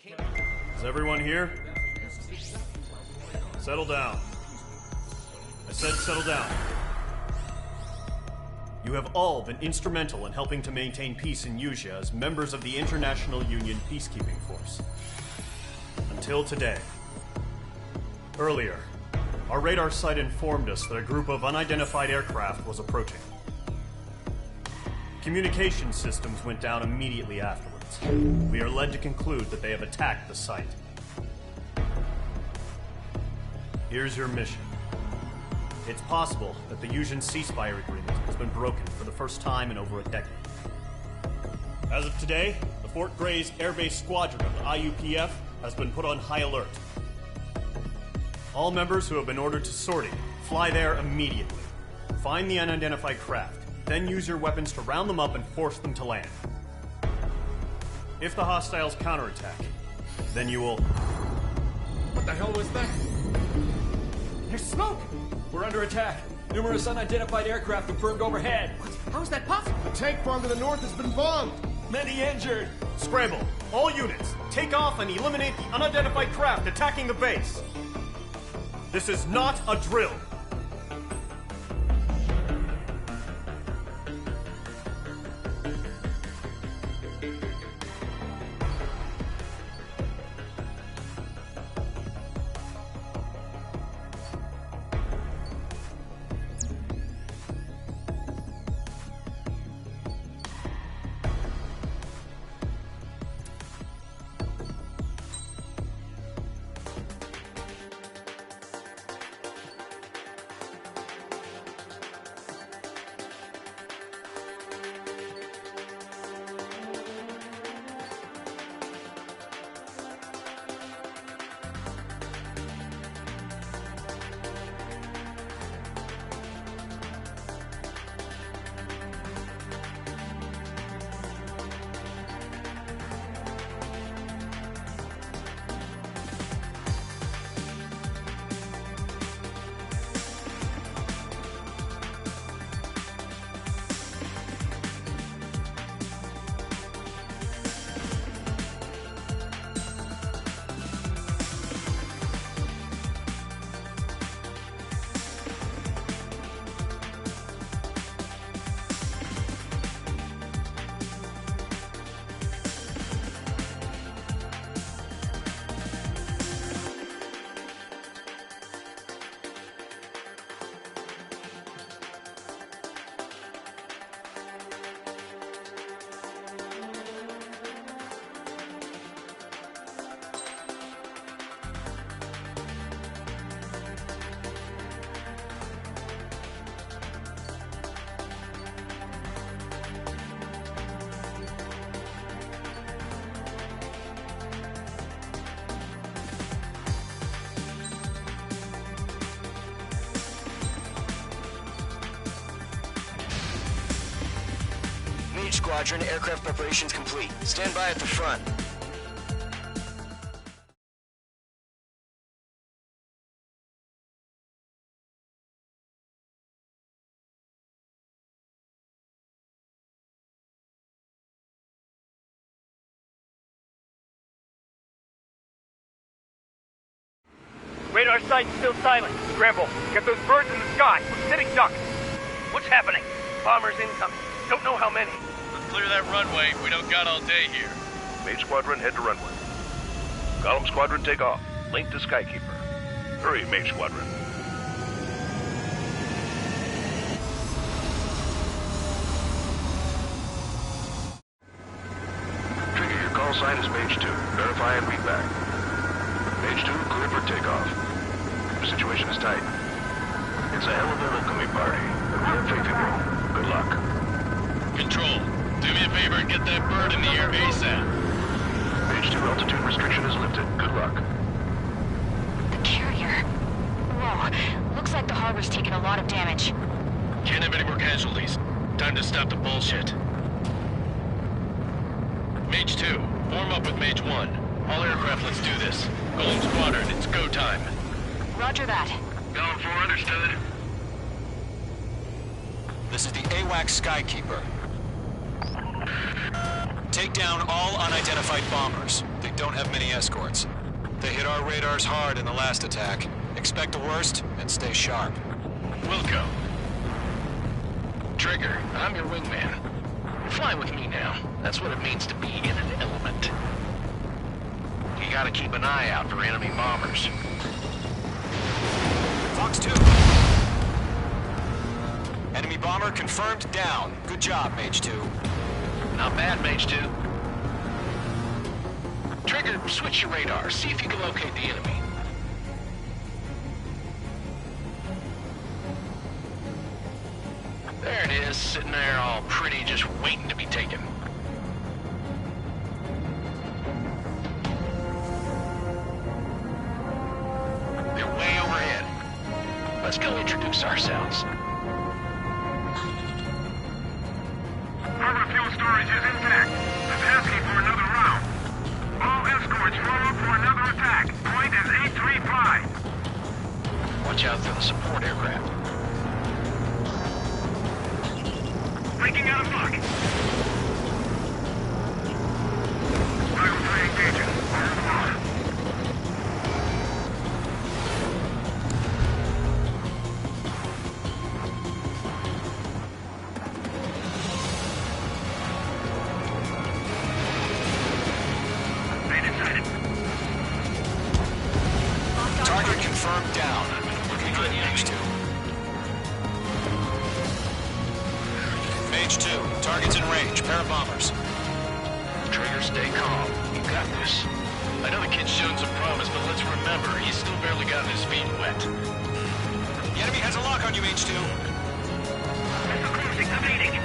Is everyone here? Settle down. I said settle down. You have all been instrumental in helping to maintain peace in Yuzha as members of the International Union Peacekeeping Force. Until today. Earlier, our radar site informed us that a group of unidentified aircraft was approaching. Communication systems went down immediately afterwards. We are led to conclude that they have attacked the site. Here's your mission. It's possible that the Yuzhan ceasefire agreement has been broken for the first time in over a decade. As of today, the Fort Gray's Air Base Squadron of the IUPF has been put on high alert. All members who have been ordered to sortie, fly there immediately. Find the unidentified craft, then use your weapons to round them up and force them to land. If the hostiles counterattack, then you will... What the hell was that? There's smoke! We're under attack. Numerous unidentified aircraft confirmed overhead. What? How is that possible? The tank farm to the north has been bombed. Many injured. Scramble! All units, take off and eliminate the unidentified craft attacking the base. This is not a drill. Squadron, aircraft preparations complete. Stand by at the front. Radar site's still silent. Scramble. Get those birds in the sky. We're sitting ducks. What's happening? Bombers incoming. Don't know how many. Clear that runway. We don't got all day here. Mage Squadron, head to runway. Column Squadron, take off. Link to Skykeeper. Hurry, Mage Squadron. Trigger, your call sign is Mage 2. Verify and read back. Mage 2, clear for takeoff. The situation is tight. It's a hell of a welcoming party, but we have faith in you. Good luck. Control. Do me a favor and get that bird in the air ASAP. Mage 2 altitude restriction is lifted. Good luck. The carrier. Whoa. Looks like the harbor's taken a lot of damage. Can't have any more casualties. Time to stop the bullshit. Mage 2, form up with Mage 1. All aircraft, let's do this. Golem Squadron, it's go time. Roger that. Going for, understood. This is the AWACS Skykeeper. Take down all unidentified bombers. They don't have many escorts. They hit our radars hard in the last attack. Expect the worst and stay sharp. Wilco. Trigger, I'm your wingman. Fly with me now. That's what it means to be in an element. You gotta keep an eye out for enemy bombers. Fox 2. Enemy bomber confirmed down. Good job, Mage 2. Not bad, Mage 2. Trigger, switch your radar. See if you can locate the enemy. There it is, sitting there all pretty, just waiting to be taken. They're way overhead. Let's go introduce ourselves. Harbor fuel storage is intact. It's asking for another round. All escorts roll up for another attack. Point is 835. Watch out for the support aircraft. Breaking out of luck. Rifle 3 engaging. Hold on. Target confirmed down. Looking good, Mage 2. Mage 2, target's in range. Pair of bombers. Trigger, stay calm. You got this. I know the kid's shown some promise, but let's remember, he's still barely gotten his feet wet. The enemy has a lock on you, Mage 2. Missile cruising, evading.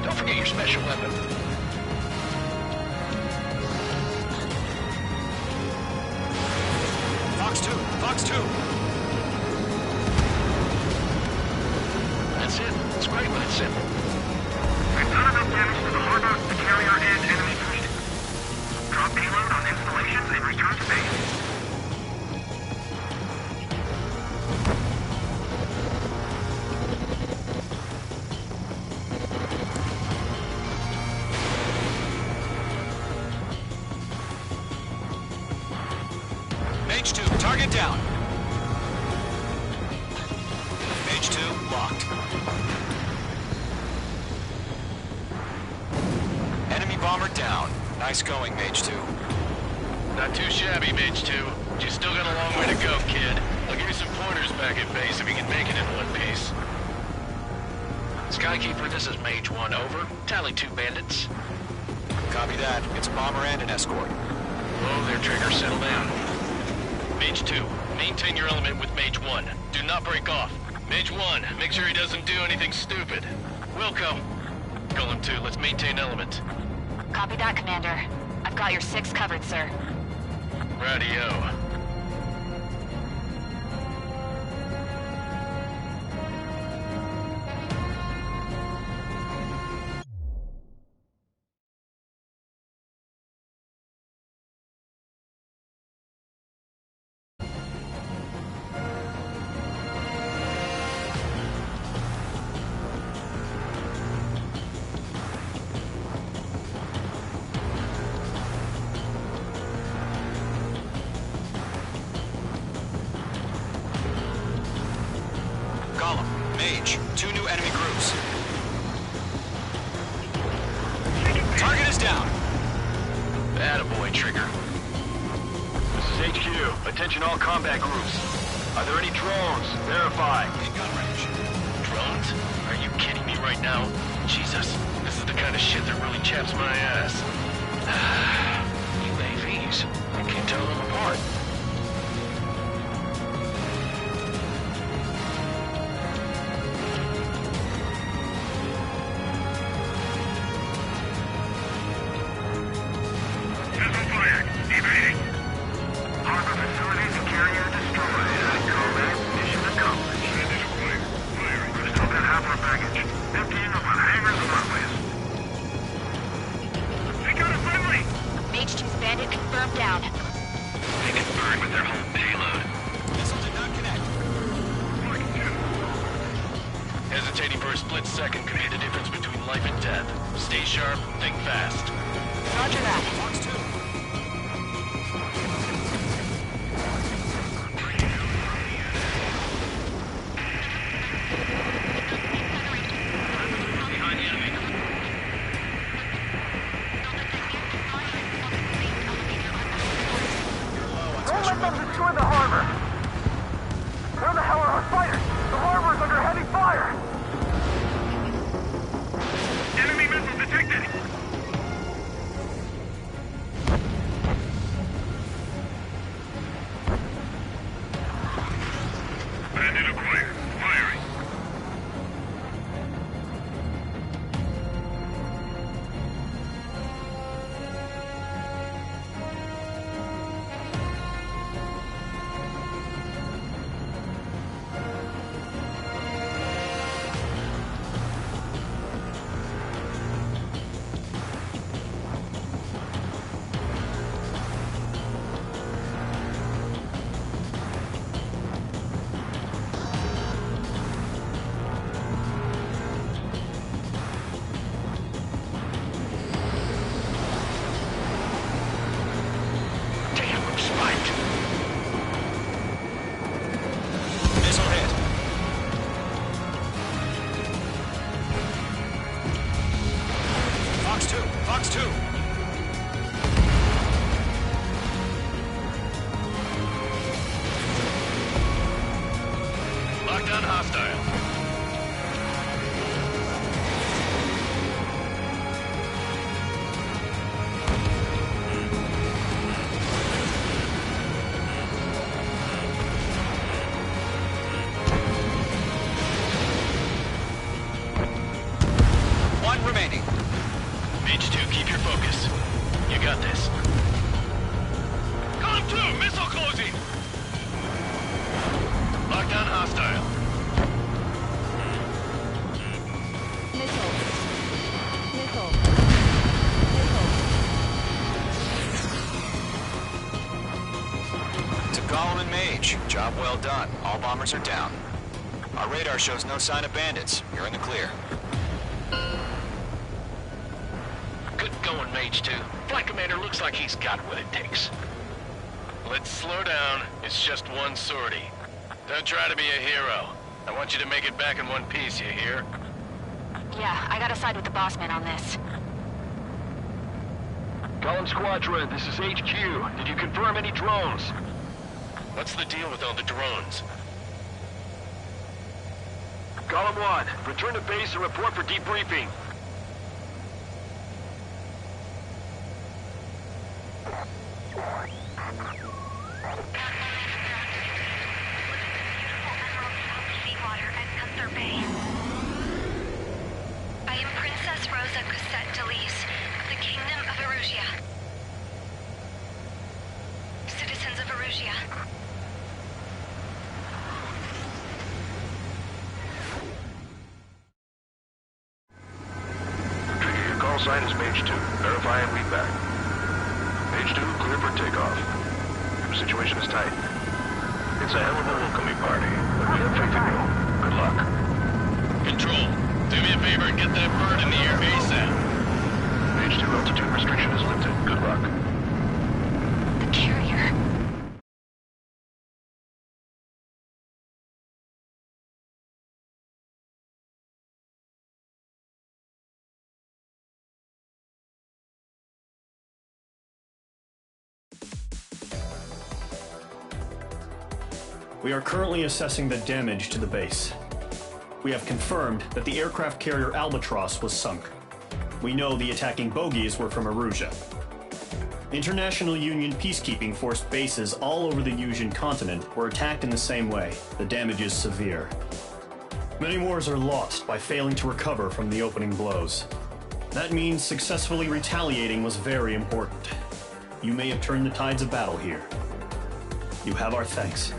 Don't forget your special weapon. Fox 2, Fox 2. That's it. It's great when it's simple. We've done enough damage to the harbor, the carrier, and enemy fleet. Drop payload on installations and return to base. Mage 2, target down. Mage 2, locked. Enemy bomber down. Nice going, Mage 2. Not too shabby, Mage 2. You still got a long way to go, kid. I'll give you some pointers back at base if you can make it in one piece. Skykeeper, this is Mage 1, over. Tally 2 bandits. Copy that. It's a bomber and an escort. Whoa there, Trigger, settle down. Mage 2, maintain your element with Mage 1. Do not break off. Mage 1, make sure he doesn't do anything stupid. Wilco. Golem 2, let's maintain element. Copy that, Commander. I've got your 6 covered, sir. Radio. Mage, 2 new enemy groups. Target is down. Attaboy, Trigger. This is HQ. Attention all combat groups. Are there any drones? Verify. In gun range. Drones? Are you kidding me right now? Jesus, this is the kind of shit that really chaps my ass. UAVs. I can't tell them apart. Hesitating for a split second could be the difference between life and death. Stay sharp, think fast. Roger that. Fox 2. Behind the enemy. Don't let them destroy the harbor! Where the hell are our fighters? The harbor's under heavy fire! Enemy missile detected! Bandit acquired. Firing. Missile hit. Fox 2. Fox 2. Lockdown hostile. One remaining. Mage 2, keep your focus. You got this. Column 2, missile closing! Lockdown hostile. Missile. To Golem and Mage, job well done. All bombers are down. Our radar shows no sign of bandits. You're in the clear. Good going, Mage 2. Flight Commander looks like he's got what it takes. Let's slow down. It's just one sortie. Don't try to be a hero. I want you to make it back in one piece, you hear? Yeah, I gotta side with the boss man on this. Column Squadron, this is HQ. Did you confirm any drones? What's the deal with all the drones? Column 1, return to base and report for debriefing. Seawater at Gunther Bay. I am Princess Rosa Cosette Delise of the Kingdom of Erusia. Citizens of Erusia. Trigger, your call sign is Mage 2. Verify and read back. Mage 2, clear for takeoff. Your situation is tight. It's a hell of a welcoming party, but we have faith in you. Good luck. Control, do me a favor and get that bird in the air ASAP. Mage 2, altitude restriction is lifted. Good luck. The carrier. We are currently assessing the damage to the base. We have confirmed that the aircraft carrier Albatross was sunk. We know the attacking bogies were from Erusia. International Union peacekeeping force bases all over the Yusian continent were attacked in the same way. The damage is severe. Many wars are lost by failing to recover from the opening blows. That means successfully retaliating was very important. You may have turned the tides of battle here. You have our thanks.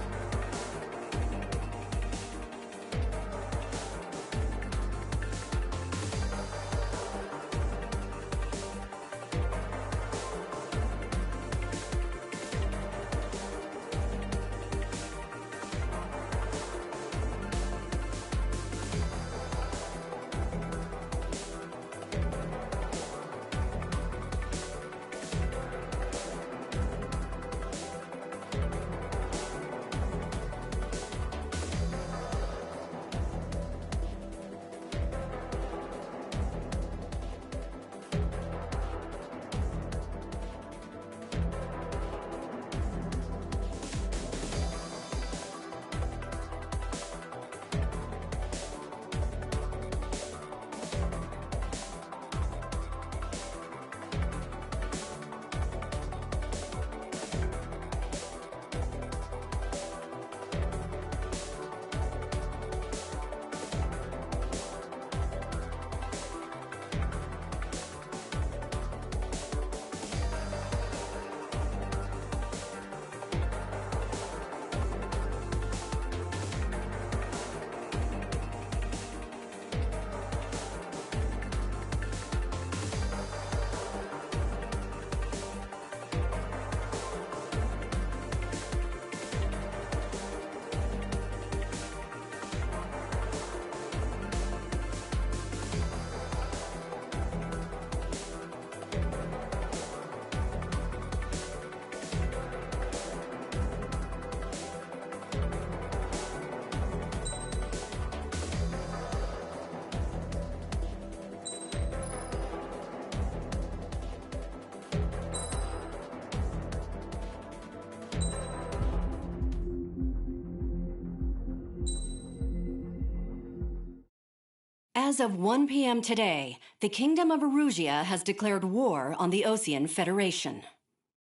As of 1 p.m. today, the Kingdom of Erusia has declared war on the Osean Federation.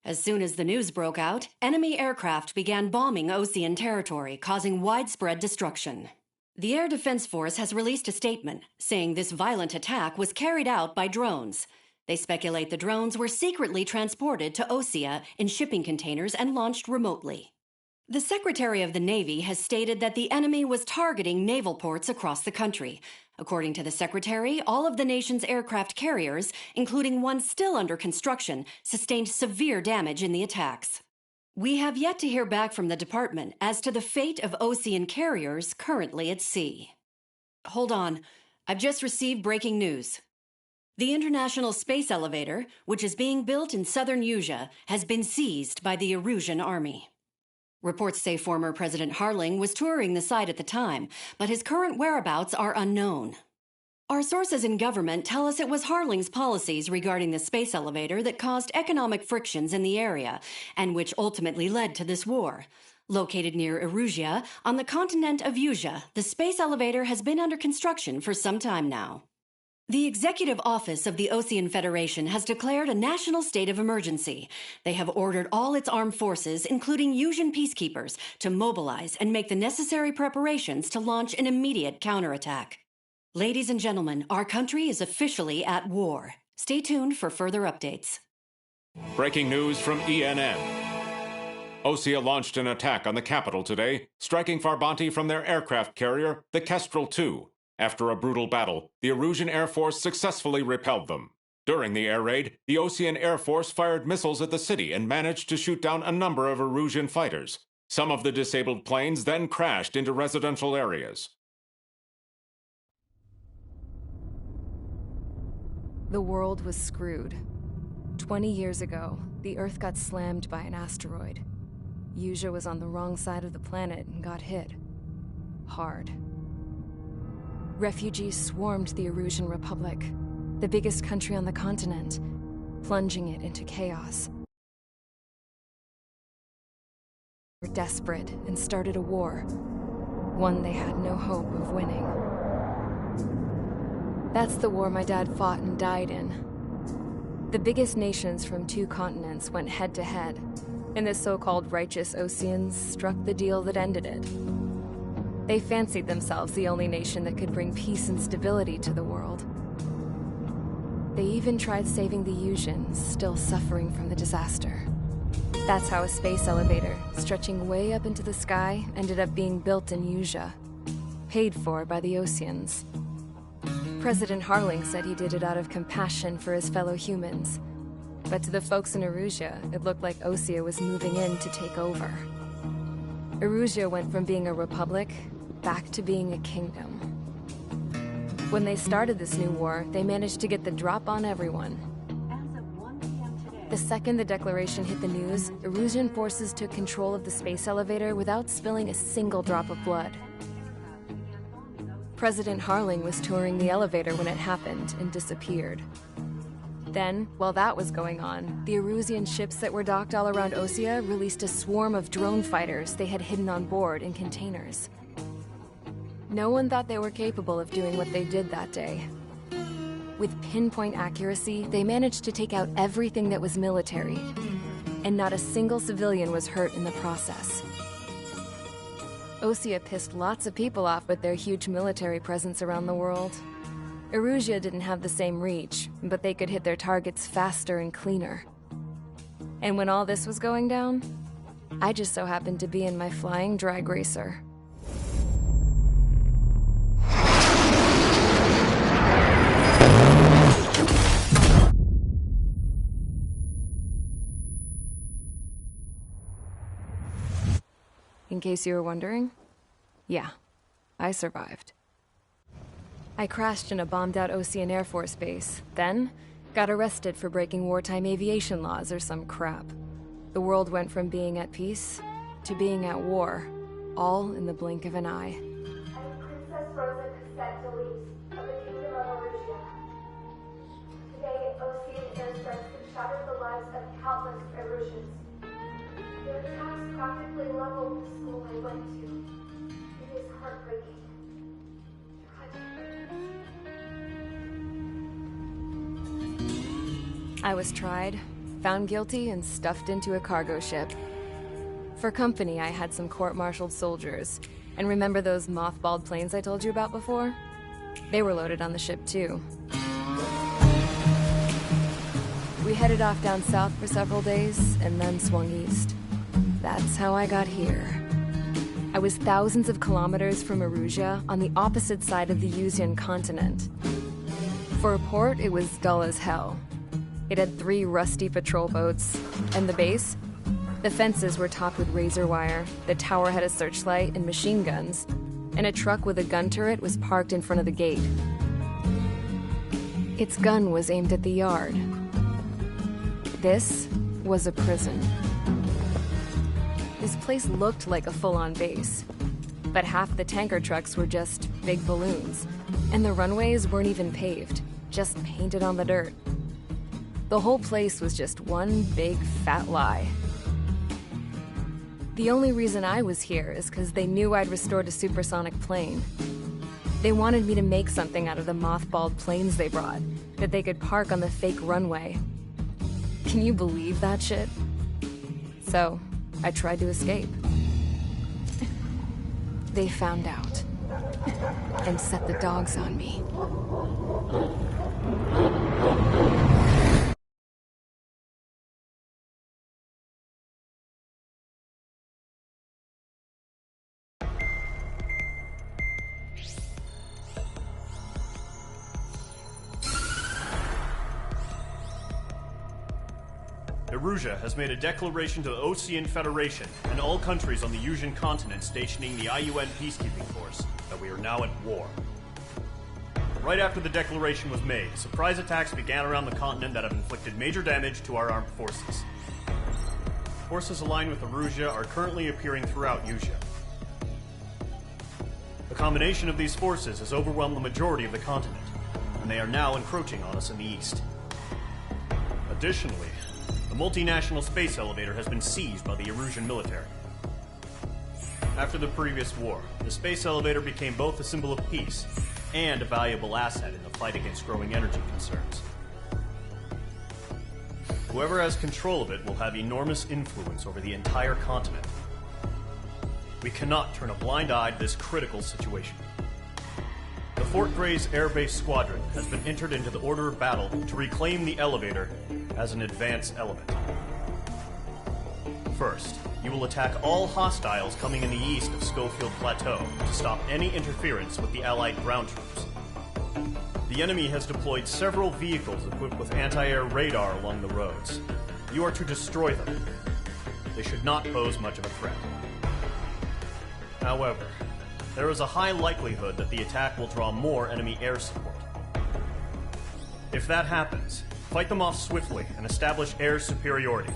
As soon as the news broke out, enemy aircraft began bombing Osean territory, causing widespread destruction. The Air Defense Force has released a statement saying this violent attack was carried out by drones. They speculate the drones were secretly transported to Osea in shipping containers and launched remotely. The Secretary of the Navy has stated that the enemy was targeting naval ports across the country. According to the Secretary, all of the nation's aircraft carriers, including one still under construction, sustained severe damage in the attacks. We have yet to hear back from the department as to the fate of Osean carriers currently at sea. Hold on. I've just received breaking news. The International Space Elevator, which is being built in southern Yusia, has been seized by the Erusian army. Reports say former President Harling was touring the site at the time, but his current whereabouts are unknown. Our sources in government tell us it was Harling's policies regarding the space elevator that caused economic frictions in the area, and which ultimately led to this war. Located near Erusia, on the continent of Usia, the space elevator has been under construction for some time now. The Executive Office of the Ocean Federation has declared a national state of emergency. They have ordered all its armed forces, including Usian peacekeepers, to mobilize and make the necessary preparations to launch an immediate counterattack. Ladies and gentlemen, our country is officially at war. Stay tuned for further updates. Breaking news from ENN. Osea launched an attack on the capital today, striking Farbanti from their aircraft carrier, the Kestrel II. After a brutal battle, the Erusian Air Force successfully repelled them. During the air raid, the Ocean Air Force fired missiles at the city and managed to shoot down a number of Erusian fighters. Some of the disabled planes then crashed into residential areas. The world was screwed. 20 years ago, the Earth got slammed by an asteroid. Usia was on the wrong side of the planet and got hit. Hard. Refugees swarmed the Erusian Republic, the biggest country on the continent, plunging it into chaos. They were desperate and started a war, one they had no hope of winning. That's the war my dad fought and died in. The biggest nations from 2 continents went head-to-head, and the so-called righteous Oceans struck the deal that ended it. They fancied themselves the only nation that could bring peace and stability to the world. They even tried saving the Usians, still suffering from the disaster. That's how a space elevator, stretching way up into the sky, ended up being built in Usia, paid for by the Oceans. President Harling said he did it out of compassion for his fellow humans. But to the folks in Erusia, it looked like Osea was moving in to take over. Erusia went from being a republic back to being a kingdom. When they started this new war, they managed to get the drop on everyone. The second the declaration hit the news, Erusian forces took control of the space elevator without spilling a single drop of blood. President Harling was touring the elevator when it happened and disappeared. Then, while that was going on, the Erusian ships that were docked all around Osea released a swarm of drone fighters they had hidden on board in containers. No one thought they were capable of doing what they did that day. With pinpoint accuracy, they managed to take out everything that was military, and not a single civilian was hurt in the process. Osea pissed lots of people off with their huge military presence around the world. Erusia didn't have the same reach, but they could hit their targets faster and cleaner. And when all this was going down, I just so happened to be in my flying drag racer. In case you were wondering, yeah, I survived. I crashed in a bombed-out Ocean Air Force base, then got arrested for breaking wartime aviation laws or some crap. The world went from being at peace to being at war, all in the blink of an eye. I'm Princess Rosa Cassette Delise of the Kingdom of Erusia. Today, Ocean airstrikes have shattered the lives of countless Erusians. Their attacks practically leveled the school I went to. It is heartbreaking. I was tried, found guilty, and stuffed into a cargo ship. For company, I had some court-martialed soldiers. And remember those mothballed planes I told you about before? They were loaded on the ship, too. We headed off down south for several days, and then swung east. That's how I got here. I was thousands of kilometers from Erusia, on the opposite side of the Usian continent. For a port, it was dull as hell. It had 3 rusty patrol boats. And the base? The fences were topped with razor wire, the tower had a searchlight and machine guns, and a truck with a gun turret was parked in front of the gate. Its gun was aimed at the yard. This was a prison. This place looked like a full-on base, but half the tanker trucks were just big balloons, and the runways weren't even paved, just painted on the dirt. The whole place was just one big fat lie. The only reason I was here is because they knew I'd restored a supersonic plane. They wanted me to make something out of the mothballed planes they brought, that they could park on the fake runway. Can you believe that shit? So, I tried to escape. They found out, and set the dogs on me. Erusia has made a declaration to the Ocean Federation and all countries on the Yusian continent stationing the IUN peacekeeping force that we are now at war. Right after the declaration was made, surprise attacks began around the continent that have inflicted major damage to our armed forces. Forces aligned with Erusia are currently appearing throughout Yusia. The combination of these forces has overwhelmed the majority of the continent, and they are now encroaching on us in the east. Additionally, the multinational space elevator has been seized by the Erusian military. After the previous war, the space elevator became both a symbol of peace and a valuable asset in the fight against growing energy concerns. Whoever has control of it will have enormous influence over the entire continent. We cannot turn a blind eye to this critical situation. The Fort Gray's Air Base Squadron has been entered into the order of battle to reclaim the elevator as an advance element. First, you will attack all hostiles coming in the east of Schofield Plateau to stop any interference with the Allied ground troops. The enemy has deployed several vehicles equipped with anti-air radar along the roads. You are to destroy them. They should not pose much of a threat. However, there is a high likelihood that the attack will draw more enemy air support. If that happens, fight them off swiftly and establish air superiority.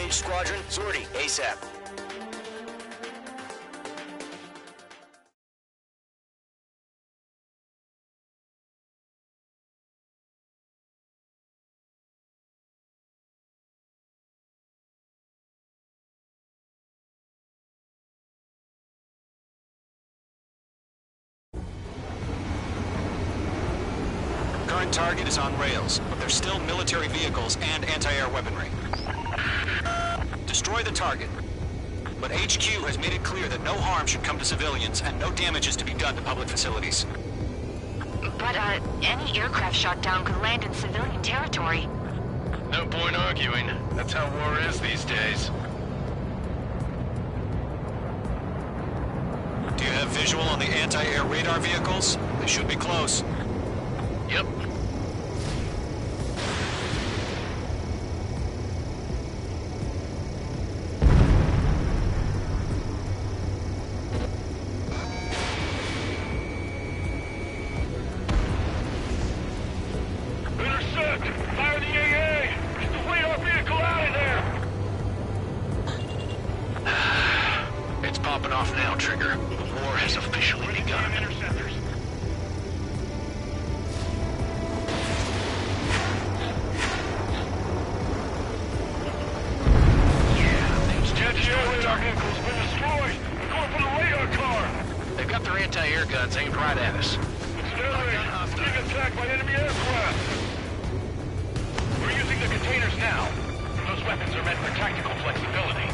Mage Squadron, sortie, ASAP. Current target is on rails, but there's still military vehicles and anti-air weaponry. Destroy the target. But HQ has made it clear that no harm should come to civilians and no damage is to be done to public facilities. But, any aircraft shot down could land in civilian territory. No point arguing. That's how war is these days. Do you have visual on the anti-air radar vehicles? They should be close. Yep. Intercept! Fire the AA! Get the radar vehicle out of there! It's popping off now, Trigger. The war has officially begun. Interceptors. Radar vehicle's been destroyed! We're going for the radar car! They've got their anti-air guns aimed right at us. It's being attacked by enemy aircraft! We're using the containers now. Those weapons are meant for tactical flexibility.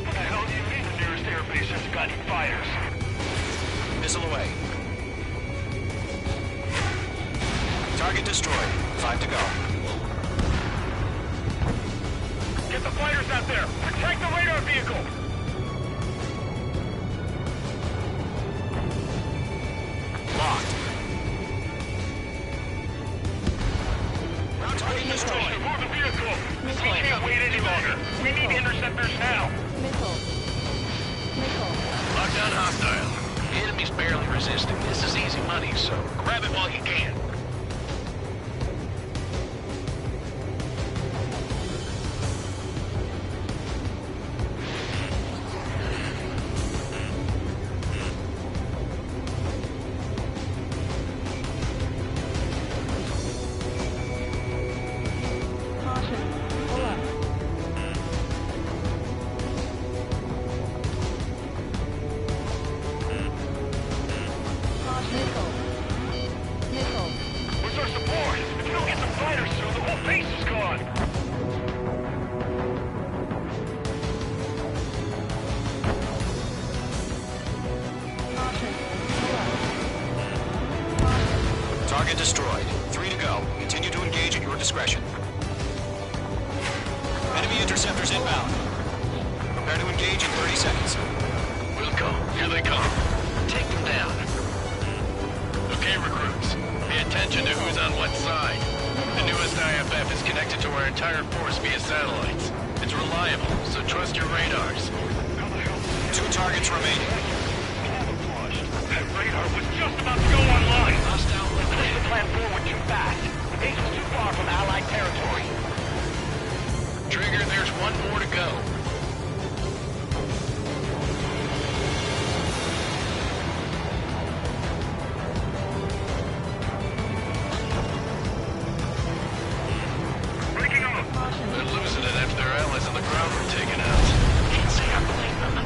What the hell do you mean the nearest airbase hasn't got any fighters? Missile away. Target destroyed. 5 to go. Get the fighters out there! Protect the radar vehicle! Locked. Target destroyed. Move the vehicle! We can't wait any longer! We need interceptors now! Lockdown hostile. The enemy's barely resisting. This is easy money, so grab it while you can. Where's our support? If you don't get some fighters soon, the whole base is gone! Target destroyed. 3 to go. Continue to engage at your discretion. Enemy interceptors inbound. Prepare to engage in 30 seconds. Wilco, here they come. Take them down. Okay, recruits. Pay attention to who's on what side. The newest IFF is connected to our entire force via satellites. It's reliable, so trust your radars. 2 targets remaining. That radar was just about to go online! Hostile Push the eliminated. plan forward too fast. The base was too far from Allied territory. Trigger, there's one more to go. Breaking up! They're losing it after their allies on the ground were taken out. Can't say I blame them.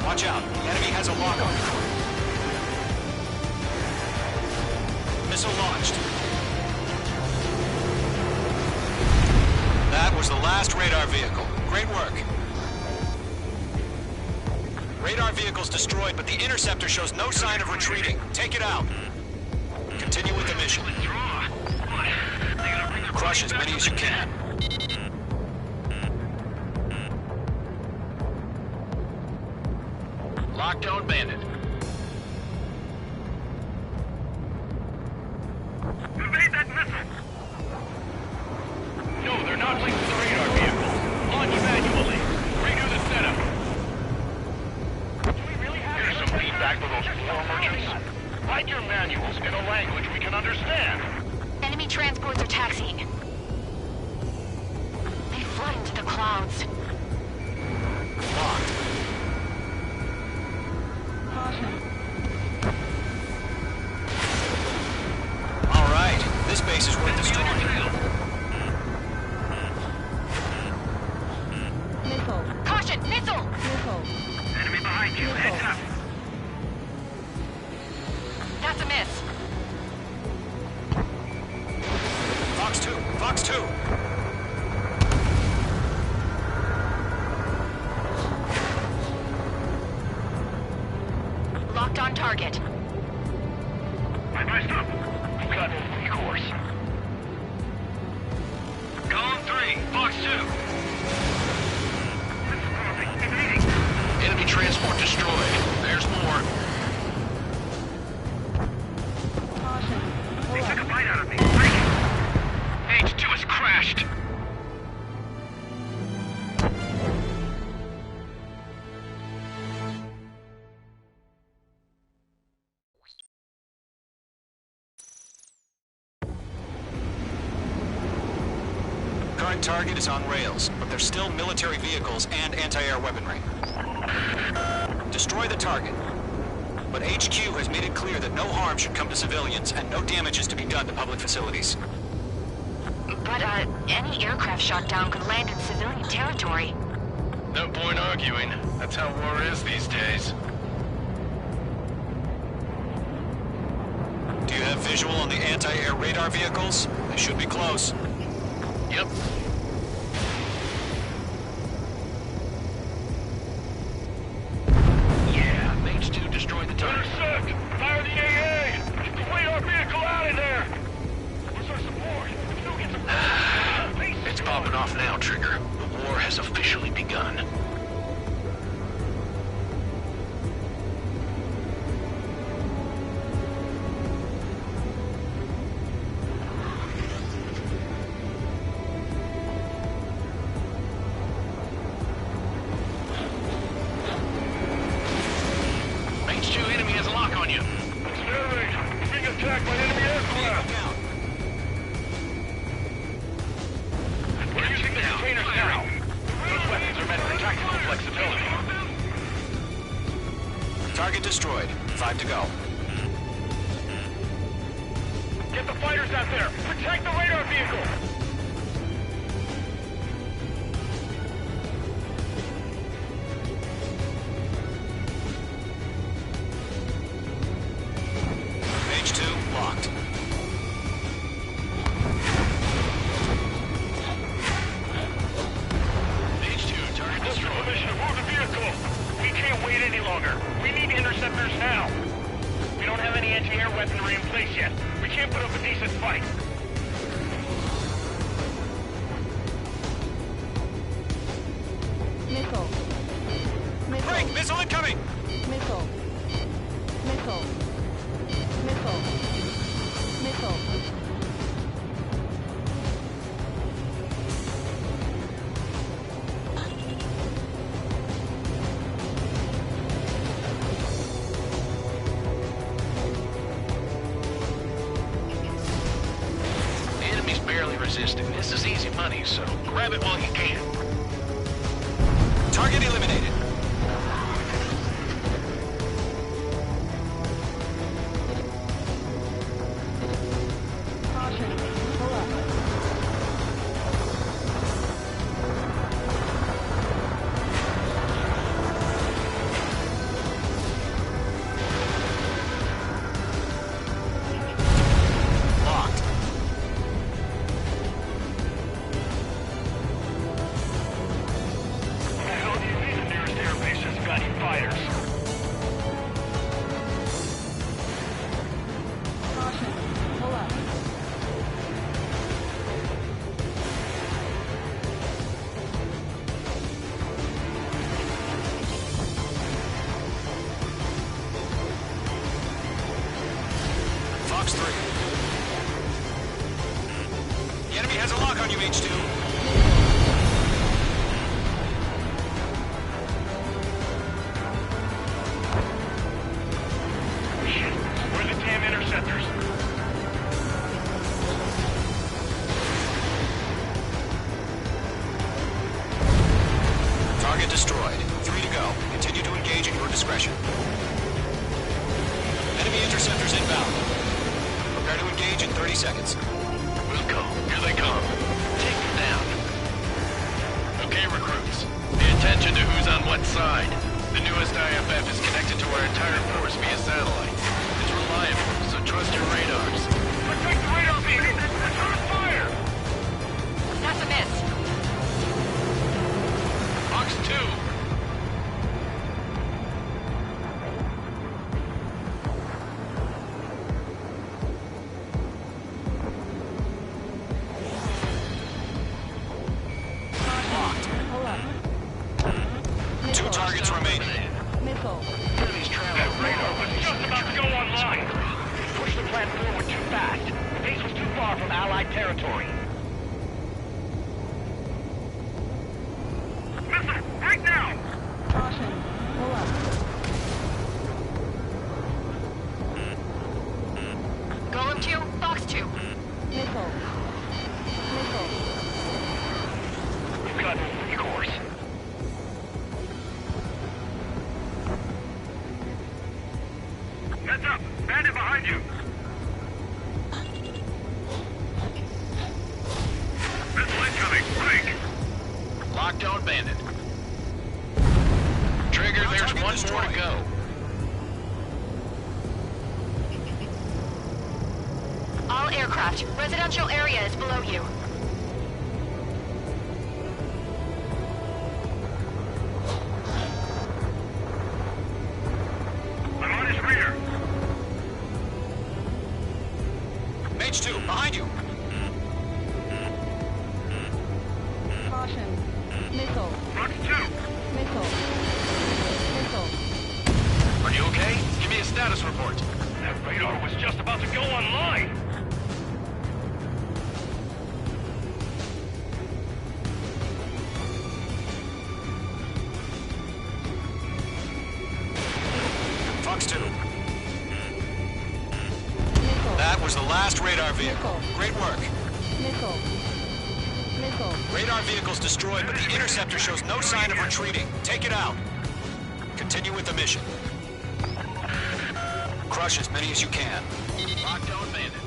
Watch out. Enemy has a lock on. Missile launched. That was the last radar vehicle. Great work. Radar vehicle's destroyed, but the interceptor shows no sign of retreating. Take it out. Continue with the mission. Crush as many as you can. Dark-Dawn Bandit. Evade that missile! No, they're not linked to the radar vehicle. Launch manually. Redo the setup. Do we really have... Here's some feedback for those war merchants. Write your manuals in a language we can understand. Enemy transports are taxiing. They flood into the clouds. Locked. All right, this base is worth destroying. Missile. Caution! Missile! Missile. Enemy behind you, heads up! That's a miss. Fox 2! Fox 2! Locked on target. Bye-bye, stop! We've got no recourse. Column 3, Fox 2! Evading! Enemy transport destroyed. There's more. They took a bite out of me. Break it! H2 has crashed! Current target is on rails, but there's still military vehicles and anti-air weaponry. Destroy the target. But HQ has made it clear that no harm should come to civilians and no damage is to be done to public facilities. But, any aircraft shot down could land in civilian territory. No point arguing. That's how war is these days. Do you have visual on the anti-air radar vehicles? They should be close. Yep. Yeah, Mage 2 destroyed the target. Intercept! Fire the AA! Get the radar vehicle out of there! Where's our support? Still get some... It's popping off now, Trigger. The war has officially begun. Mage 2 enemy has a lock on you. Accelerate! We're being attacked by enemy aircraft! We're using the containers now. Those weapons are meant for tactical flexibility. Target destroyed. 5 to go. Get the fighters out there! Protect the radar vehicle! Mage 2 locked. Mage 2, target What's your destroyed. permission to move the vehicle? We can't wait any longer. We need interceptors now. We don't have any anti-air weaponry in place yet. We can't put up a decent fight. Missile. Missile. Break! Missile incoming! Missile. Missile. Missile. Missile. The enemy's barely resisting. This is easy money, so grab it while you can. Target eliminated. Caution. Pull up. Locked. What the hell do you need the nearest target destroyed. 3 to go. Continue to engage at your discretion. Enemy interceptors inbound. Prepare to engage in 30 seconds. Wilco, here they come. Take them down. Okay, recruits. Pay attention to who's on what side. The newest IFF is connected to our entire force via satellite. It's reliable, so trust your radars. Protect the radar vehicle! It's on fire! That's a miss. Fox 2! Two targets remaining. That radar was just about to go online! Push the plan forward too fast. The base was too far from Allied territory. Missile! Right now! Golem 2, Fox 2. We've got no recourse. Heads up! Bandit behind you! Missile incoming! Break! Lockdown bandit. Trigger, there's one more to go. All aircraft. Residential area is below you. I'm on his rear! Mage 2, behind you. Fox 2! Are you okay? Give me a status report. That radar was just about to go online! Fox 2. That was the last radar vehicle. Great work. Radar vehicle's destroyed, but the interceptor shows no sign of retreating. Take it out. Continue with the mission. Crush as many as you can. Lockdown bandit.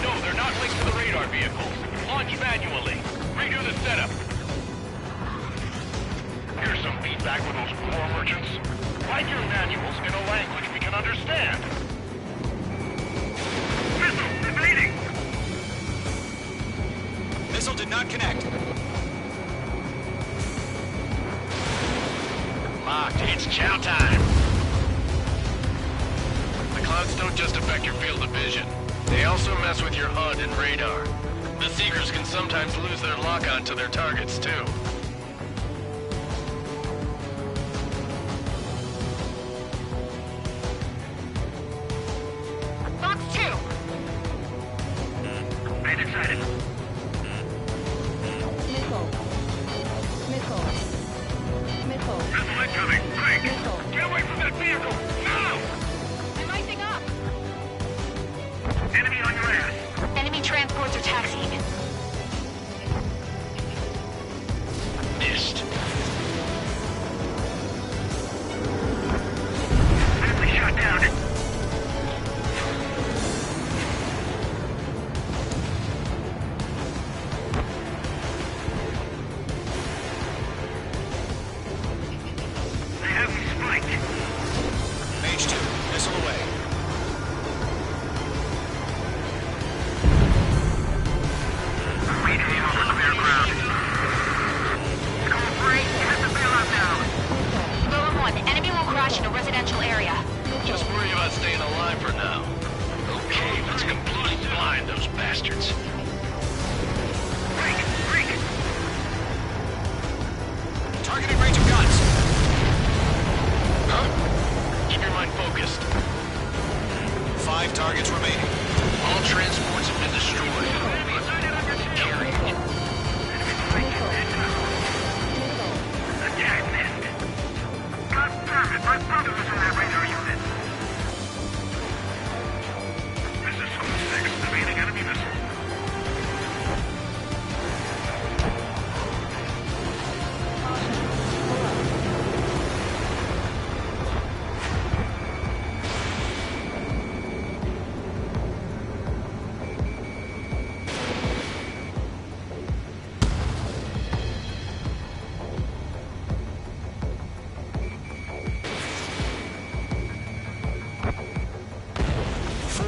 No, they're not linked to the radar vehicles. Launch manually. Redo the setup. Here's some feedback with those core merchants. Write your manuals in a language we can understand. Missile evading! Missile did not connect. Locked. It's chow time. The clouds don't just affect your field of vision. They also mess with your HUD and radar. The Seekers can sometimes lose their lock-on to their targets, too. Fox 2. Bandit sighted. Missile incoming! Break! Get away from that vehicle! Now! I'm icing up. Enemy on your ass! Enemy transports are taxiing. Missed. Enemy shot down! They have me spiked! Mage 2, missile away. Reading over clear ground. Call 3, hit the bailout now! Golem 1, enemy will crash in a residential area. Just worry about staying alive for now. Okay, let's completely blind those bastards. Break! Break! Targeting range of guns. Huh? Keep your mind focused. 5 targets remaining. All transports have been destroyed. Carry it. Attack missed! God damn it! My brother was on that radar unit!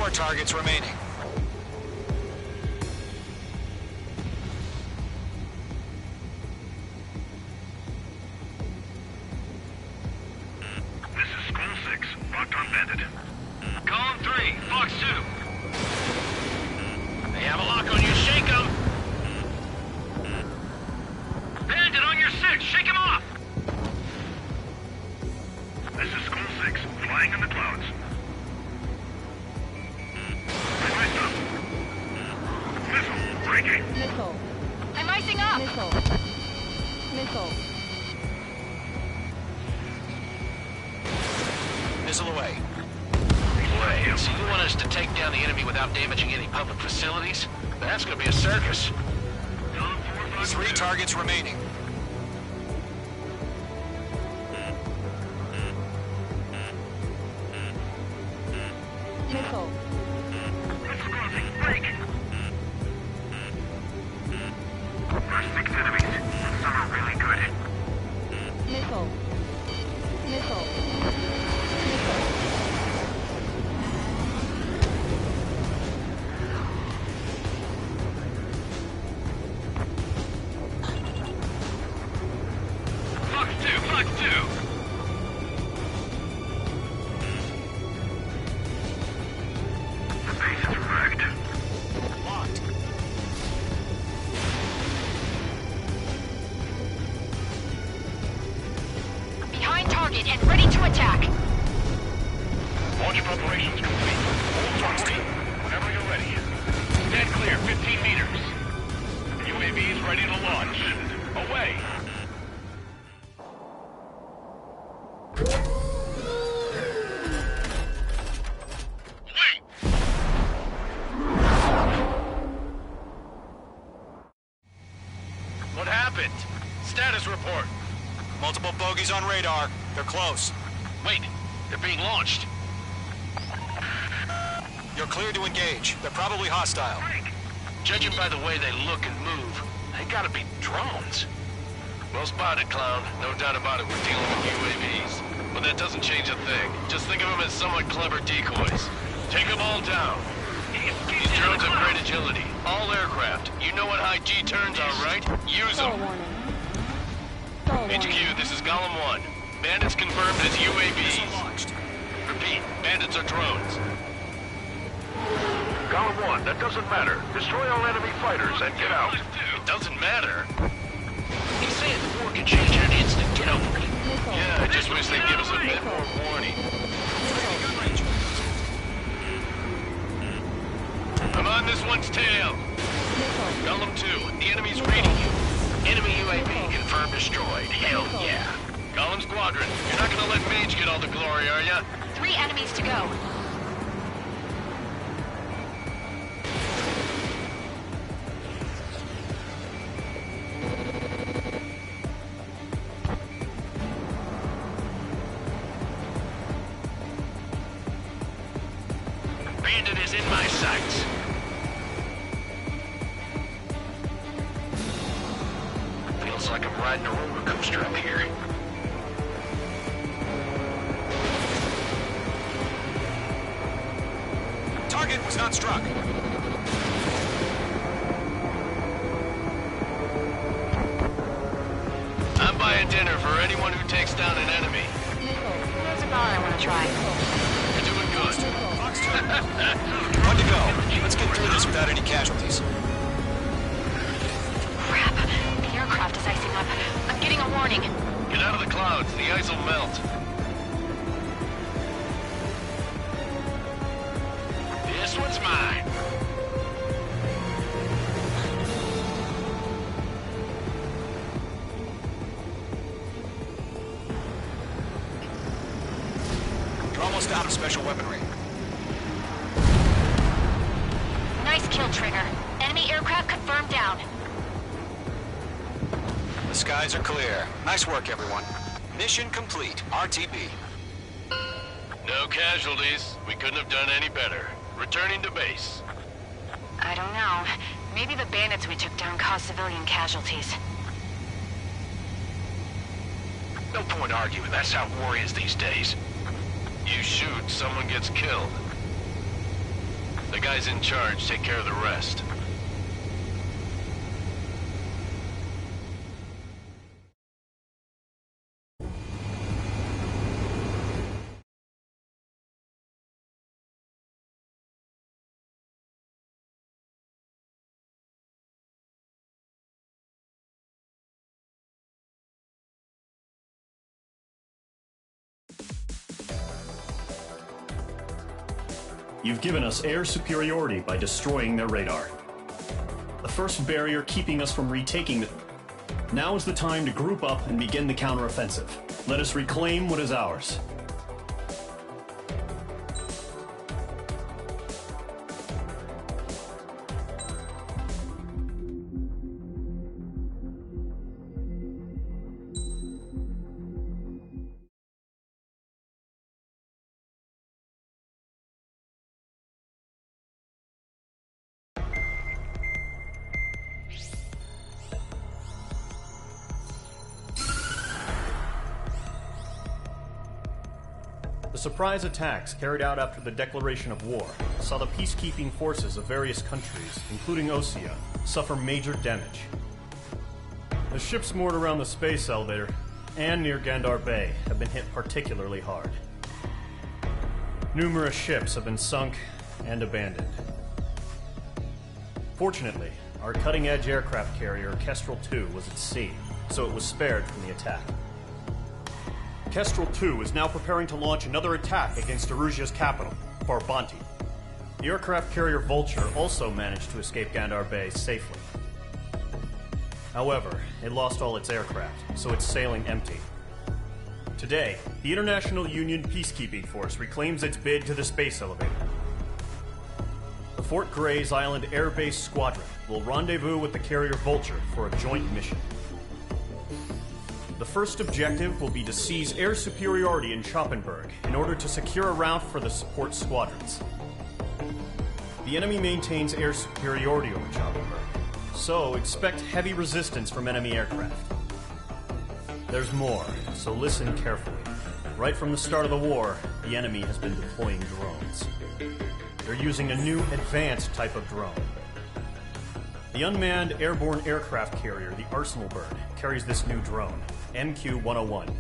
4 targets remaining. This is School 6. Locked on Bandit. Column 3, Fox 2. They have a lock on you. Shake them. Bandit on your 6. Shake him off. This is School 6. Flying in the clouds. Iced up. Missile. Breaking. Missile. I'm icing up. Missile. Missile. Missile away. So you want us to take down the enemy without damaging any public facilities? That's gonna be a circus. 3 targets remaining. Missile. Missile crossing. Break. First 6 enemies. Some are really good. Missile. Missile. Fox 2, Fox 2. The base is wrecked. Locked. Behind target and ready to attack. Launch preparations complete. Hold target. Whenever you're ready. Stand clear, 15 meters. UAVs ready to launch. Away. What happened? Status report. Multiple bogies on radar. They're close. Wait, they're being launched. You're cleared to engage. They're probably hostile. Judging by the way they look and move, they gotta be drones. Well spotted, Clown. No doubt about it, we're dealing with UAVs. But that doesn't change a thing. Just think of them as somewhat clever decoys. Take them all down. These drones have great agility. All aircraft. You know what high G turns are, right? Use them. HQ, this is Column 1. Bandits confirmed as UAVs. Repeat, bandits are drones. Column 1, that doesn't matter. Destroy all enemy fighters and get out. It doesn't matter. He's saying the war could change in an instant. Get over it. Yeah, I just wish they'd give us a bit more warning. I'm on this one's tail. Column 2, the enemy's reading you. Enemy UAV confirmed destroyed. Hell yeah. Column Squadron, you're not gonna let Mage get all the glory, are ya? 3 enemies to go. Bandit is in my sights. Feels like I'm riding a roller coaster up here. Target was not struck. I'm buying dinner for anyone who takes down an enemy. There's a bar I want to try. You're doing good. One to go. Let's get through this without any casualties. Crap. The aircraft is icing up. I'm getting a warning. Get out of the clouds. The ice will melt. This one's mine. You're almost out of special weaponry. Nice kill, Trigger. Enemy aircraft confirmed down. The skies are clear. Nice work, everyone. Mission complete. RTB. No casualties. We couldn't have done any better. Returning to base. I don't know. Maybe the bandits we took down caused civilian casualties. No point arguing. That's how war is these days. You shoot, someone gets killed. The guys in charge take care of the rest. You've given us air superiority by destroying their radar. The first barrier keeping us from retaking the... Now is the time to group up and begin the counteroffensive. Let us reclaim what is ours. The surprise attacks carried out after the declaration of war saw the peacekeeping forces of various countries, including Osea, suffer major damage. The ships moored around the space elevator and near Gandar Bay have been hit particularly hard. Numerous ships have been sunk and abandoned. Fortunately, our cutting-edge aircraft carrier Kestrel II was at sea, so it was spared from the attack. Kestrel II is now preparing to launch another attack against Erusia's capital, Farbanti. The aircraft carrier Vulture also managed to escape Gandar Bay safely. However, it lost all its aircraft, so it's sailing empty. Today, the International Union Peacekeeping Force reclaims its bid to the space elevator. The Fort Gray's Island Air Base Squadron will rendezvous with the carrier Vulture for a joint mission. The first objective will be to seize air superiority in Schoppenberg in order to secure a route for the support squadrons. The enemy maintains air superiority over Schoppenberg, so expect heavy resistance from enemy aircraft. There's more, so listen carefully. Right from the start of the war, the enemy has been deploying drones. They're using a new advanced type of drone. The unmanned airborne aircraft carrier, the Arsenal Bird, carries this new drone, MQ-101.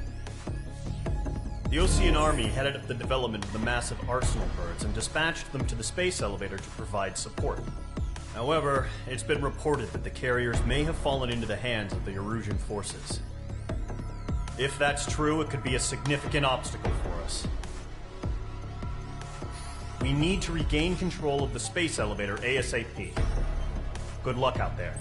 The Osean Army headed up the development of the massive Arsenal Birds and dispatched them to the space elevator to provide support. However, it's been reported that the carriers may have fallen into the hands of the Erusian forces. If that's true, it could be a significant obstacle for us. We need to regain control of the space elevator ASAP. Good luck out there.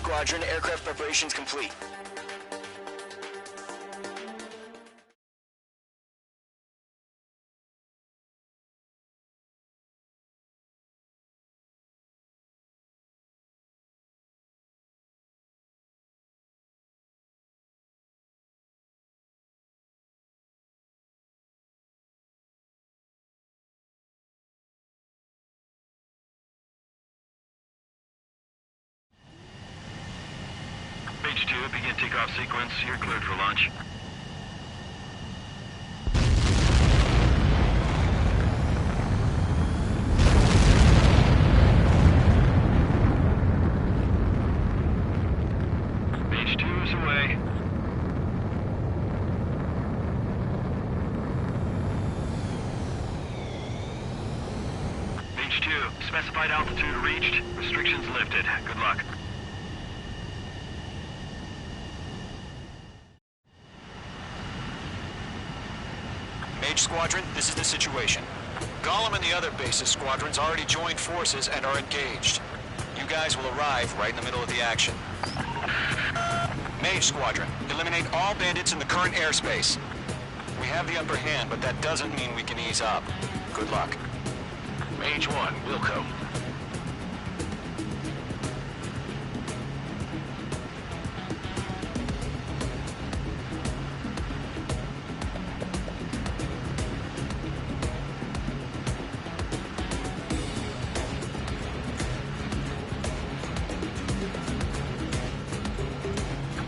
Squadron, aircraft preparations complete. Page 2, begin takeoff sequence. You're cleared for launch. Page 2 is away. Page 2, specified altitude reached. Restrictions lifted. Good luck. Mage Squadron, this is the situation. Gollum and the other base's squadrons already joined forces and are engaged. You guys will arrive right in the middle of the action. Mage Squadron, eliminate all bandits in the current airspace. We have the upper hand, but that doesn't mean we can ease up. Good luck. Mage 1, Wilco.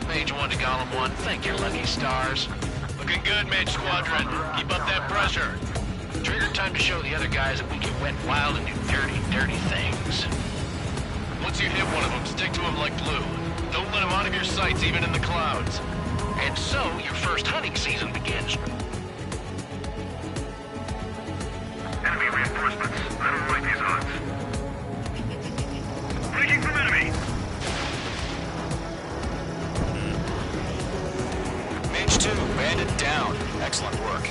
Mage 1 to Gollum 1, thank your lucky stars. Looking good, Mage Squadron. Keep up that pressure. Trigger time to show the other guys that we can wet wild and do dirty, dirty things. Once you hit one of them, stick to him like glue. Don't let him out of your sights, even in the clouds. And so, your first hunting season begins. Enemy reinforcements. I don't like these odds. Breaking from enemy. Mage 2, bandit down. Excellent work.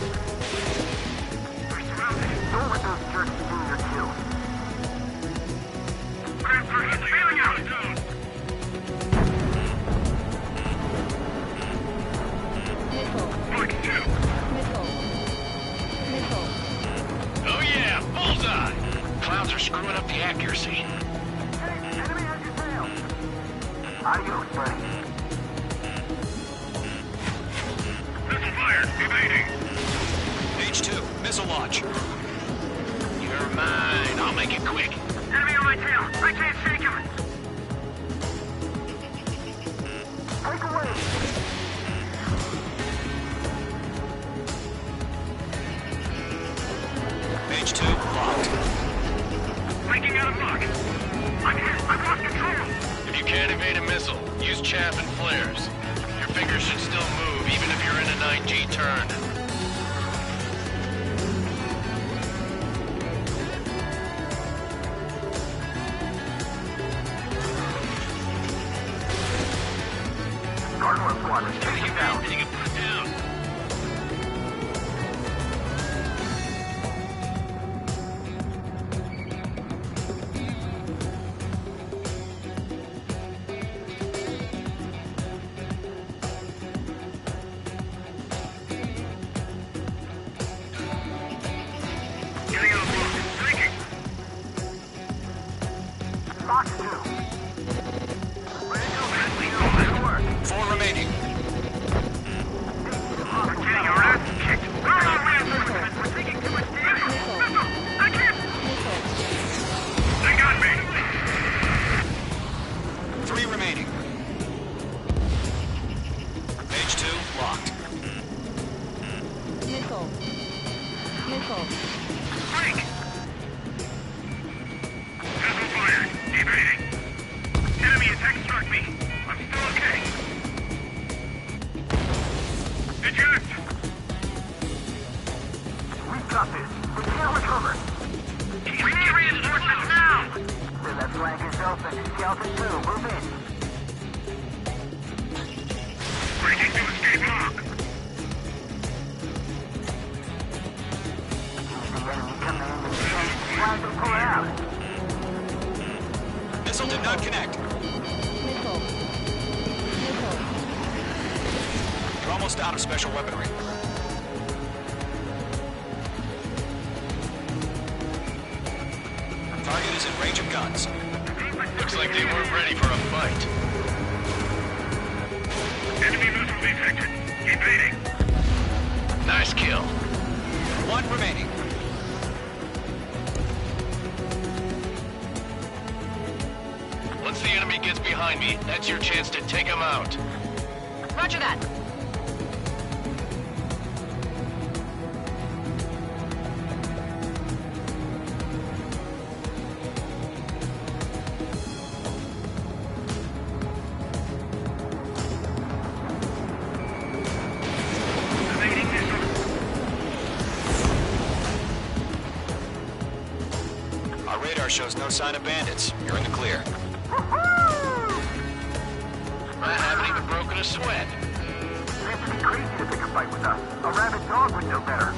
We're surrounded. Don't let those jerks do your kill. Transfer is failing out. Mark 2. Oh yeah, bullseye! Clouds are screwing up the accuracy. Hey, enemy has your tail. Adios, buddy. Missile fired. Evading. Mage 2, missile launch. You're mine. I'll make it quick. Enemy on my tail. I can't shake him. Take away. Mage 2, locked. Breaking out of lock. I'm hit. I've lost control. If you can't evade a missile, use chaff and flares. Your fingers should still move, even if you're in a 9G turn. Cardinal Squadron, chasing you down. You can put it down. Getting out of lock. Breaking. Lock 2. Ready to go, friendly. Good work. 4 remaining. We're getting our ass kicked. Where are our reinforcements? We're taking too much damage. Missile! I can't! They got me! 3 remaining. Mage 2, locked. Break! Missile fired. Evading. Enemy attack struck me. I'm still okay. Eject! We've got this. We can't recover. We need reinforcements now! Where that flank is open. Scouts and 2. Move in. Breaking to escape lock. The enemy coming in the chest. Flag them pull out. Missile did not connect. special weaponry. Target is in range of guns. Looks like they weren't ready for a fight. Enemy missile detected. Evading. Nice kill. One remaining. Once the enemy gets behind me, that's your chance to take him out. Roger that. Our radar shows no sign of bandits. You're in the clear. I haven't even broken a sweat. Seems to be crazy to pick a fight with us. A rabid dog would know better.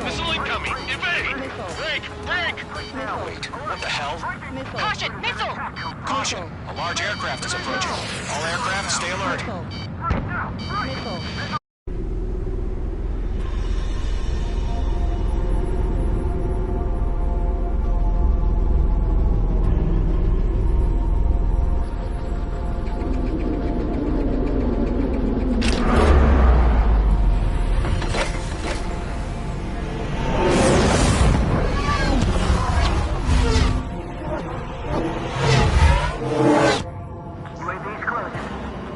Missile incoming! Evade! Break! Break! Wait, what the hell? Caution! Missile! Caution! A large aircraft is approaching. All aircraft, stay alert.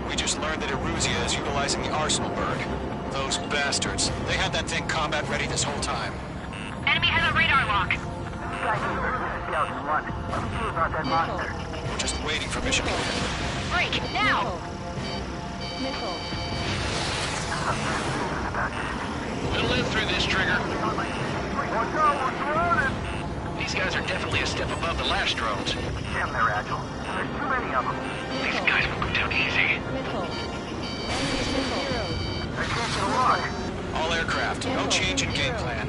We just learned that Eruzia is utilizing the Arsenal bird. Those bastards. They had that thing combat ready this whole time. Enemy has a radar lock. We're just waiting for mission command. Break, now! We'll live through this, Trigger. These guys are definitely a step above the last drones. Damn, they're agile. There's too many of them. These guys will go down easy. I can't get a lock. All aircraft, no change in game plan.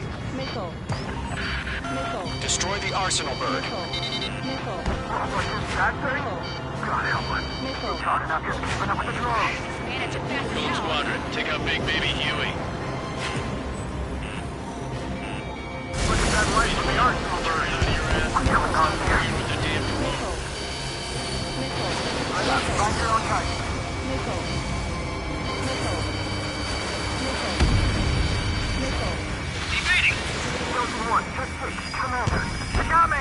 Destroy the Arsenal bird. What's this bad thing? God help us. We're talking about just keeping up with the drones. Manage it fast as Gold hell. Squadron, take out Big Baby Huey. Look at that light from the Arsenal bird. What's going on here? With the damn drone. Find your own type. Evading! Chosen 1, check 6, Commander. You got me!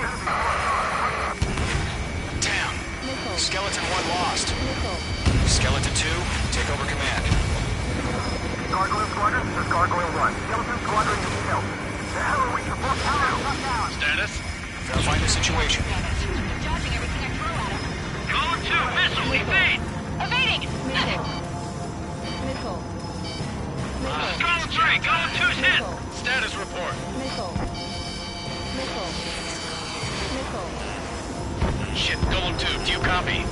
Damn. Skeleton 1 lost. Skeleton 2, take over command. Gargoyle Squadron, this is Gargoyle 1. Skeleton Squadron needs help. The hell are we supposed to do? Status? Verify the situation. Dodging everything I throw at him. Column 2, missile, evade! Evading! Column 3, Column 2's hit! Status report. Shit, Golem 2, do you copy?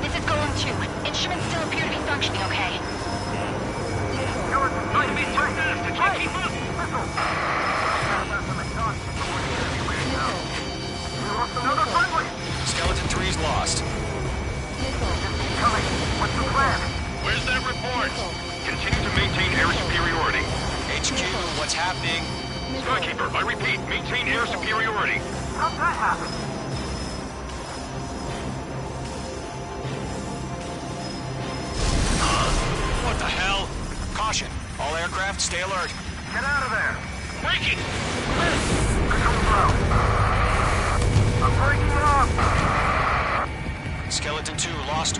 This is Golem 2. Instruments still appear to be functioning okay. Enemy's too fast, I can't keep up! We lost another friendly! Skeleton 3's lost. Coming. What's the plan? Where's that report? Continue to maintain air superiority. HQ, what's happening? Skykeeper, I repeat, maintain air superiority. How'd that happen? What the hell? Caution. All aircraft, stay alert. Get out of there! Breaking! Control low. I'm breaking it off! Skeleton 2 lost.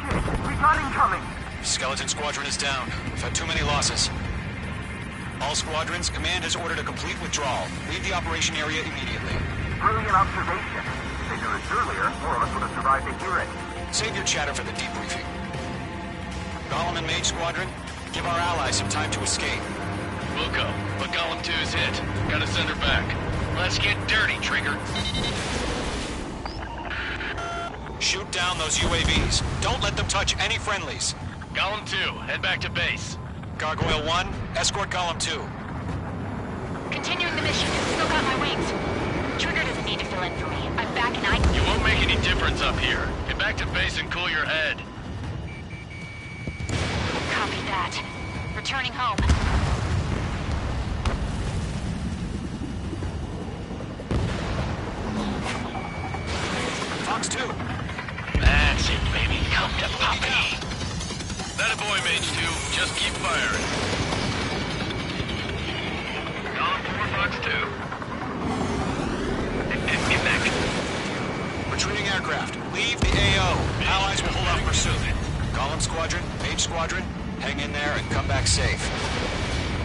Shit, we got incoming! Skeleton Squadron is down. We've had too many losses. All squadrons, command has ordered a complete withdrawal. Leave the operation area immediately. Brilliant observation. If they knew this earlier, more of us would have survived to hear it. Save your chatter for the debriefing. Golem and Mage Squadron, give our allies some time to escape. We'll go, but Golem 2's hit. Gotta send her back. Let's get dirty, Trigger. Shoot down those UAVs. Don't let them touch any friendlies. Golem 2, head back to base. Gargoyle 1, escort Golem 2. Continuing the mission. Still got my wings. Trigger doesn't need to fill in for me. I'm back and I... You won't make any difference up here. Get back to base and cool your head. that. Returning home. Fox 2. That's it, baby. Come to Poppy. That a boy, Mage 2. Just keep firing. Column 4, Fox 2. Get back. Retreating aircraft. Leave the AO. Allies will hold off pursuit. Column Squadron, Mage Squadron, hang in there and come back safe.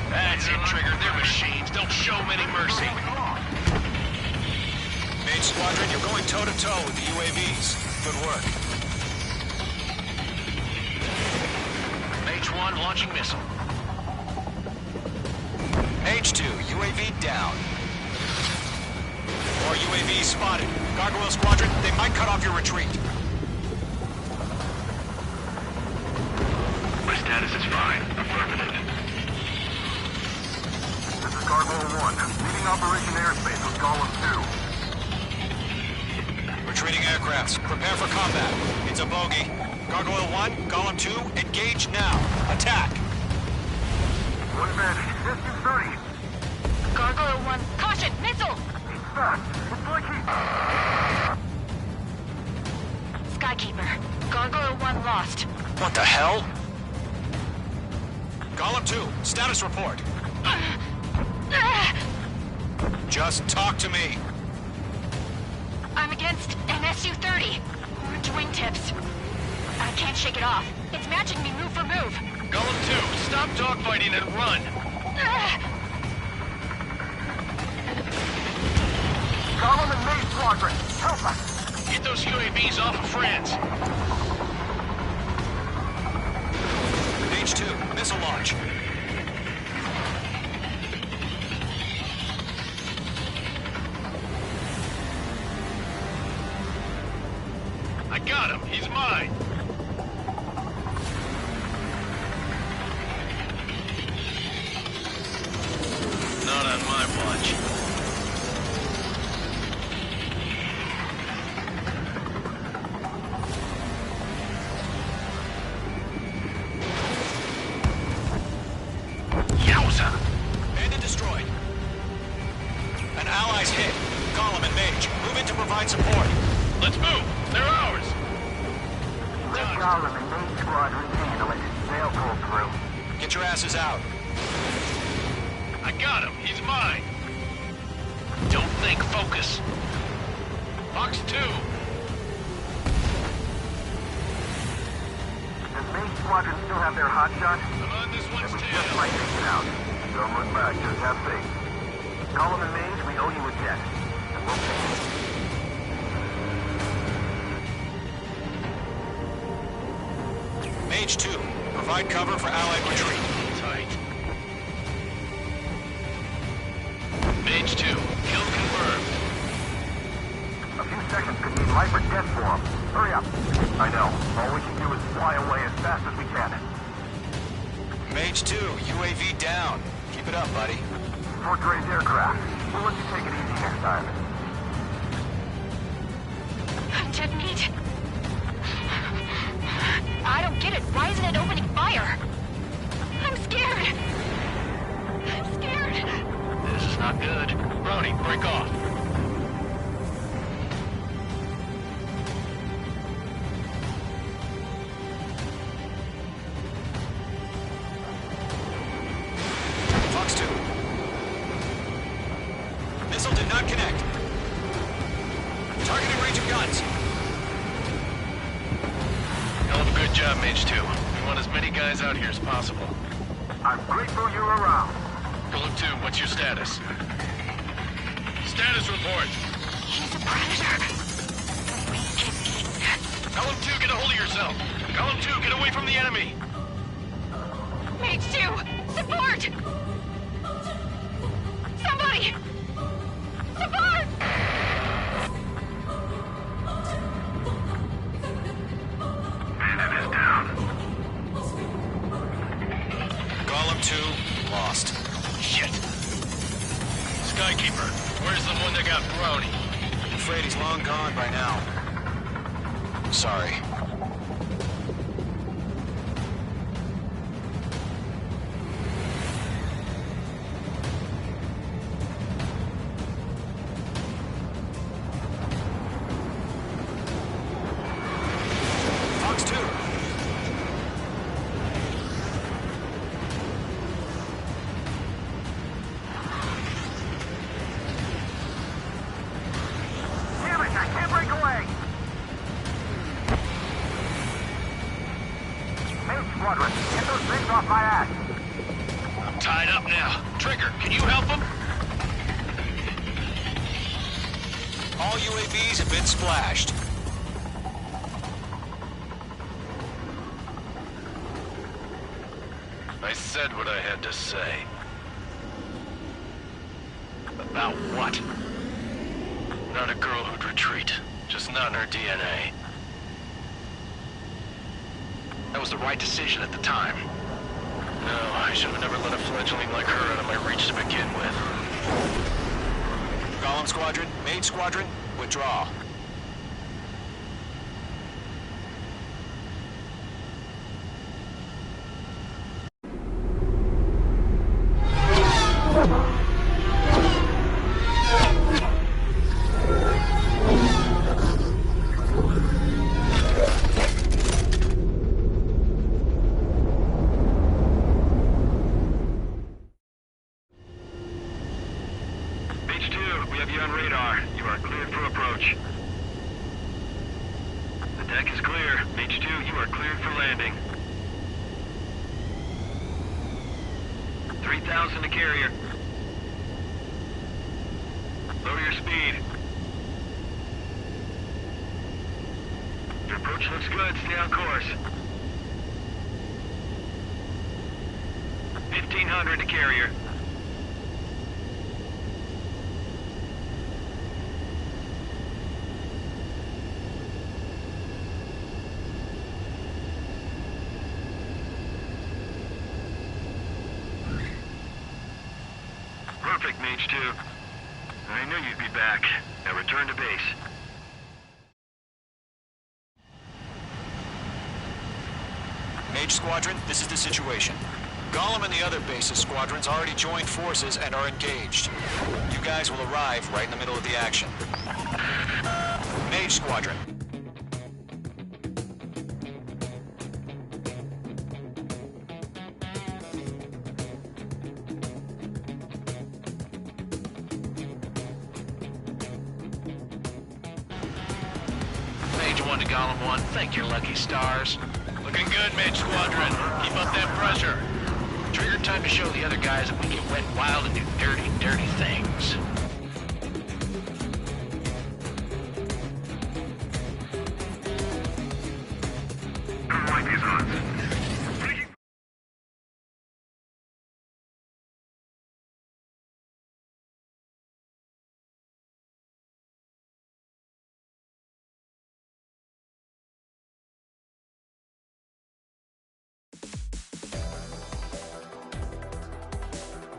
That's it, Trigger. They're machines. Don't show them any mercy. Mage Squadron, you're going toe-to-toe with the UAVs. Good work. Mage 1 launching missile. Mage 2, UAV down. More UAVs spotted. Gargoyle Squadron, they might cut off your retreat. My status is fine. Affirmative. This is Gargoyle 1. Leading Operation Airspace with Column 2. Retreating aircrafts, prepare for combat. It's a bogey. Gargoyle 1, Column 2, engage now. Attack! One advantage. SU-30. Gargoyle 1, caution! Missile! He's fast. It's like Skykeeper. Gargoyle 1 lost. What the hell? Column 2, status report. Just talk to me. I'm against an Su-30. Orange wingtips. I can't shake it off. It's matching me move for move. Column 2, stop dogfighting and run. Column and Mage Squadron. Help us. Get those UAVs off of France. Mage 2, missile launch. I got him. He's mine. Not on my watch. Yowza! Bandit destroyed. An ally's hit. Column and Mage, move in to provide support. Let's move. They're ours. Column and Mage Squadron handle it. They'll pull through. Get your asses out. I got him. He's mine. Don't think. Focus. Fox 2. Does Mage Squadron still have their hot shot? I'm on this one's We tail. just might take it out. Don't look back. Just have faith. Column and Mage, we owe you a debt. And we'll pay it. Mage 2, provide cover for allied retreat. Tight. Mage 2, kill confirmed. A few seconds could mean life or death for them. Hurry up. I know. All we can do is fly away as fast as we can. Mage 2, UAV down. Keep it up, buddy. Fort Gray's aircraft. We'll let you take it easy next time. Dead meat. I don't get it. Why isn't it opening fire? I'm scared. I'm scared. This is not good. Brownie, break off. Fox 2. Missile did not connect. Targeting range of guns. Hell of a good job, Mage 2. We want as many guys out here as possible. I'm grateful you're around. Column 2, what's your status? Status report. He's a predator. We can eat. Column 2, get a hold of yourself. Column 2, get away from the enemy. Mage 2, support! Somebody! Support! Bandit is down. Column 2, lost. Shit. Skykeeper, where's the one that got Brownie? I'm afraid he's long gone by now. Sorry. Squadron. Get those things off my ass. I'm tied up now. Trigger, can you help him? All UAVs have been splashed. I said what I had to say. About what? Not a girl who'd retreat. Just not in her DNA. That was the right decision at the time. No, I should have never let a fledgling like her out of my reach to begin with. Golem Squadron, Mage Squadron, withdraw. H2, we have you on radar. You are cleared for approach. The deck is clear. H2, you are cleared for landing. 3,000 to carrier. Lower your speed. Your approach looks good. Stay on course. 1,500 to carrier. Perfect, Mage 2. I knew you'd be back. Now return to base. Mage Squadron, this is the situation. Golem and the other bases squadrons already joined forces and are engaged. You guys will arrive right in the middle of the action. Mage Squadron. Mage 1 to Golem 1, thank your lucky stars. Looking good, Mage Squadron. Keep up that pressure. Trigger time to show the other guys that we get wet and wild and do dirty, dirty things. I don't like these odds.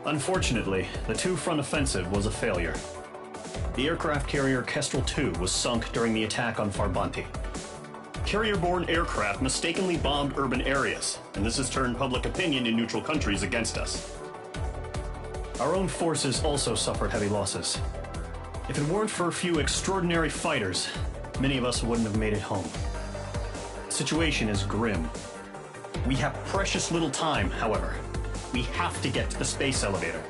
Unfortunately, the two-front offensive was a failure. The aircraft carrier Kestrel II was sunk during the attack on Farbanti. Carrier-borne aircraft mistakenly bombed urban areas, and this has turned public opinion in neutral countries against us. Our own forces also suffered heavy losses. If it weren't for a few extraordinary fighters, many of us wouldn't have made it home. The situation is grim. We have precious little time, however. We have to get to the space elevator.